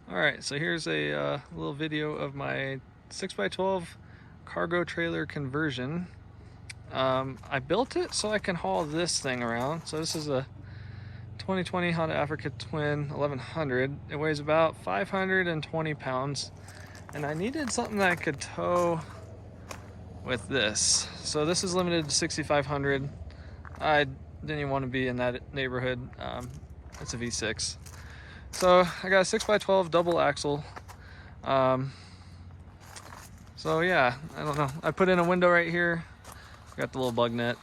Alright, so here's a little video of my 6x12 cargo trailer conversion. I built it so I can haul this thing around. So this is a 2020 Honda Africa Twin 1100. It weighs about 520 pounds. And I needed something that I could tow with this. So this is limited to 6,500. I didn't even want to be in that neighborhood. It's a V6. So I got a 6x12 double axle. So yeah, I don't know. I put in a window right here. Got the little bug net.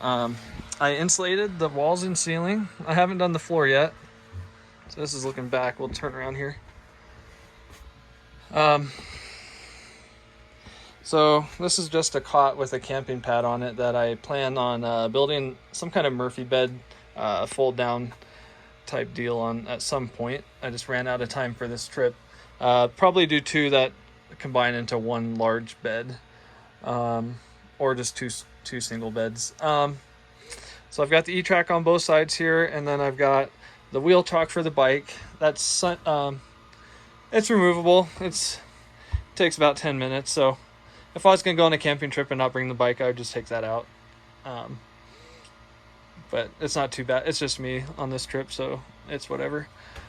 I insulated the walls and ceiling. I haven't done the floor yet. So this is looking back. We'll turn around here. So this is just a cot with a camping pad on it that I plan on building some kind of Murphy bed, fold down type deal on at some point. I just ran out of time for this trip. Probably do two that combine into one large bed, or just two single beds. So I've got the E-Track on both sides here, and then I've got the wheel chock for the bike. That's it's removable. It takes about 10 minutes. So if I was gonna go on a camping trip and not bring the bike, I would just take that out. But it's not too bad. It's just me on this trip, so it's whatever.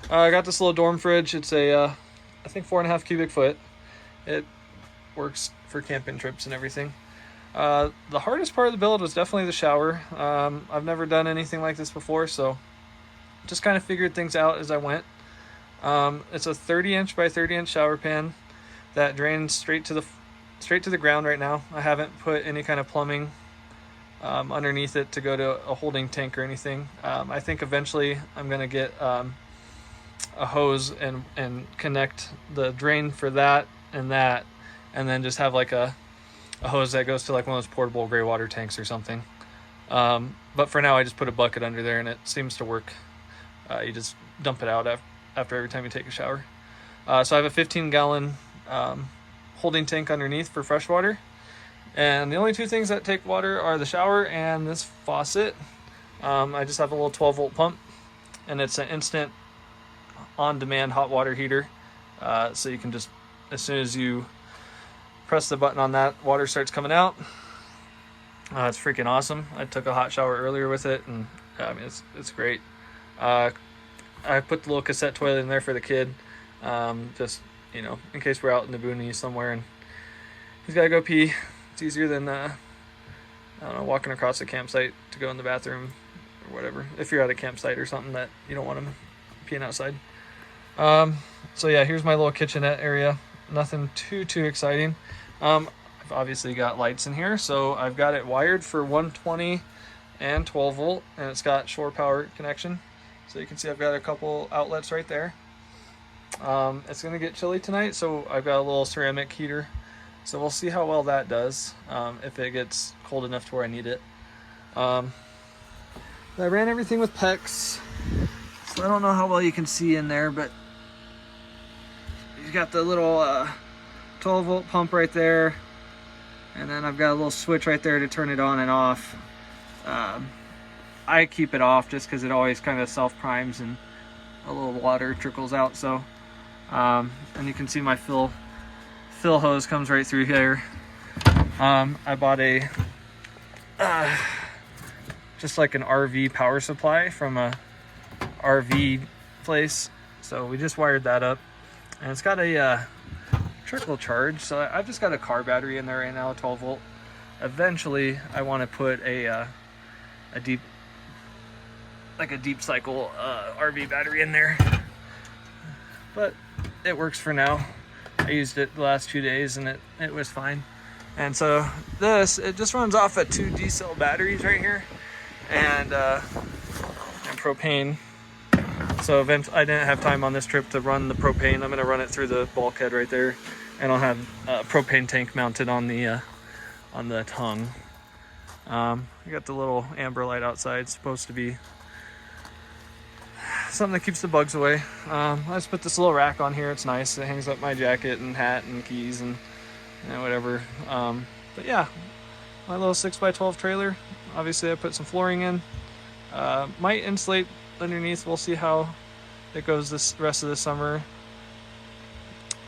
I got this little dorm fridge. It's a I think 4.5 cubic foot. It works for camping trips and everything. The hardest part of the build was definitely the shower. I've never done anything like this before, so just kind of figured things out as I went. It's a 30-inch by 30-inch shower pan that drains straight to the ground right now. I haven't put any kind of plumbing underneath it to go to a holding tank or anything. I think eventually I'm gonna get a hose and connect the drain for that, and then just have like a hose that goes to like one of those portable gray water tanks or something. But for now I just put a bucket under there and it seems to work. You just dump it out after every time you take a shower. So I have a 15-gallon holding tank underneath for fresh water. And the only two things that take water are the shower and this faucet. I just have a little 12-volt pump, and it's an instant on-demand hot water heater. So you can just, as soon as you press the button on that, water starts coming out. It's freaking awesome. I took a hot shower earlier with it, and I mean it's great. I put the little cassette toilet in there for the kid, just in case we're out in the boonies somewhere and he's got to go pee. It's easier than I don't know, walking across the campsite to go in the bathroom or whatever, if you're at a campsite or something that you don't want him peeing outside. So yeah, here's my little kitchenette area. Nothing too exciting. I've obviously got lights in here, so I've got it wired for 120 and 12 volt, and it's got shore power connection. So you can see I've got a couple outlets right there. It's gonna get chilly tonight, so I've got a little ceramic heater. So we'll see how well that does, if it gets cold enough to where I need it. I ran everything with PEX, so I don't know how well you can see in there, but you got the little 12-volt pump right there, and then I've got a little switch right there to turn it on and off. I keep it off just because it always kind of self-primes and a little water trickles out. So, and you can see my fill hose comes right through here. I bought a just like an RV power supply from a RV place, so we just wired that up, and it's got a trickle charge. So I've just got a car battery in there right now, 12 volt. Eventually I want to put a deep cycle RV battery in there, but it works for now. I used it the last 2 days and it was fine. And so it just runs off of 2 D-cell batteries right here, and propane. So eventually, I didn't have time on this trip to run the propane. I'm gonna run it through the bulkhead right there, and I'll have a propane tank mounted on the tongue. I got the little amber light outside. It's supposed to be something that keeps the bugs away. I just put this little rack on here. It's nice. It hangs up my jacket and hat and keys and whatever. But yeah, my little 6x12 trailer. Obviously I put some flooring in. Might insulate underneath. We'll see how it goes this rest of the summer.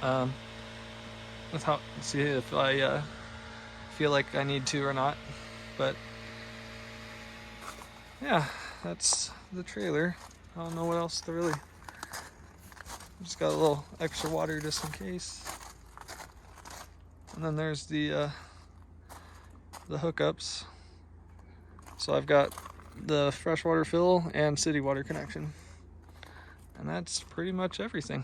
With how, see if I feel like I need to or not. But yeah, that's the trailer. I don't know what else to really. Just got a little extra water just in case. And then there's the hookups. So I've got the freshwater fill and city water connection. And that's pretty much everything.